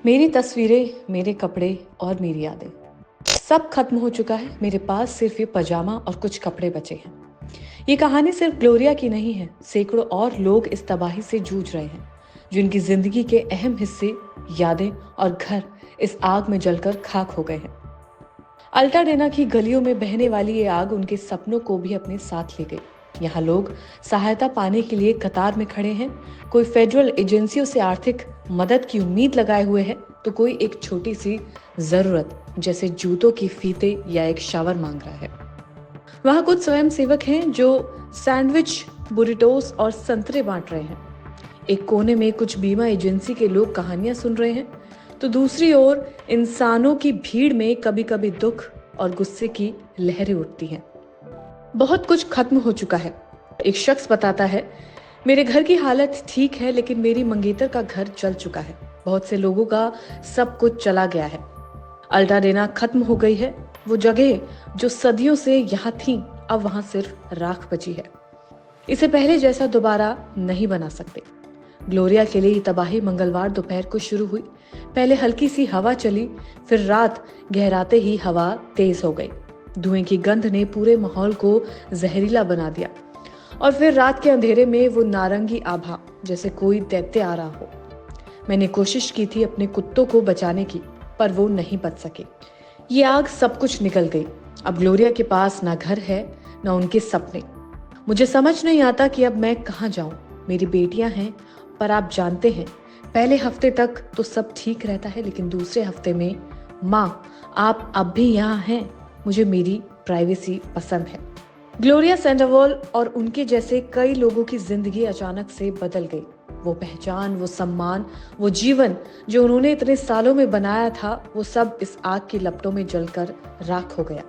मेरी तस्वीरें, मेरे कपड़े और मेरी यादें, सब खत्म हो चुका है। मेरे पास सिर्फ ये पजामा और कुछ कपड़े बचे हैं। ये कहानी सिर्फ ग्लोरिया की नहीं है। सैकड़ों और लोग इस तबाही से जूझ रहे हैं, जिनकी जिंदगी के अहम हिस्से, यादें और घर इस आग में जलकर खाक हो गए हैं। अल्टाडेना की गलियों में बहने वाली ये आग उनके सपनों को भी अपने साथ ले गई। यहाँ लोग सहायता पाने के लिए कतार में खड़े हैं। कोई फेडरल एजेंसियों से आर्थिक मदद की उम्मीद लगाए हुए है, तो कोई एक छोटी सी जरूरत जैसे जूतों की फीते या एक शावर मांग रहा है। वहाँ कुछ स्वयं सेवक हैं जो सैंडविच, बुरिटोस और संतरे बांट रहे हैं। एक कोने में कुछ बीमा एजेंसी के लोग कहानियां सुन रहे हैं, तो दूसरी ओर इंसानों की भीड़ में कभी कभी दुख और गुस्से की लहरें उठती हैं। बहुत कुछ खत्म हो चुका है। एक शख्स बताता है, मेरे घर की हालत ठीक है, लेकिन मेरी मंगेतर का घर जल चुका है। बहुत से लोगों का सब कुछ चला गया है। अल्टाडेना खत्म हो गई है। वो जगह जो सदियों से यहाँ थी, अब वहां सिर्फ राख बची है। इसे पहले जैसा दोबारा नहीं बना सकते। ग्लोरिया के लिए तबाही मंगलवार दोपहर को शुरू हुई। पहले हल्की सी हवा चली, फिर रात गहराते ही हवा तेज हो गई। धुएं की गंध ने पूरे माहौल को जहरीला बना दिया, और फिर रात के अंधेरे में वो नारंगी आभा, जैसे कोई दैत्य आ रहा हो। मैंने कोशिश की थी अपने कुत्तों को बचाने की, पर वो नहीं बच सके। ये आग सब कुछ निकल गई। अब ग्लोरिया के पास ना घर है, ना उनके सपने। मुझे समझ नहीं आता कि अब मैं कहाँ जाऊं। मेरी बेटियां हैं, पर आप जानते हैं, पहले हफ्ते तक तो सब ठीक रहता है, लेकिन दूसरे हफ्ते में, माँ आप अब भी यहाँ हैं, मुझे मेरी प्राइवेसी पसंद है। ग्लोरिया सैंडोवल और उनके जैसे कई लोगों की जिंदगी अचानक से बदल गई। वो पहचान, वो सम्मान, वो जीवन जो उन्होंने इतने सालों में बनाया था, वो सब इस आग की लपटों में जलकर राख हो गया।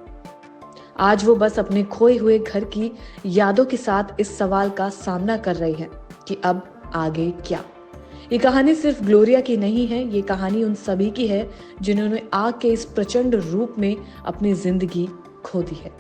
आज वो बस अपने खोए हुए घर की यादों के साथ इस सवाल का सामना कर रही हैं कि अब आगे क्या। ये कहानी सिर्फ ग्लोरिया की नहीं है, ये कहानी उन सभी की है जिन्होंने आग के इस प्रचंड रूप में अपनी जिंदगी खो दी है।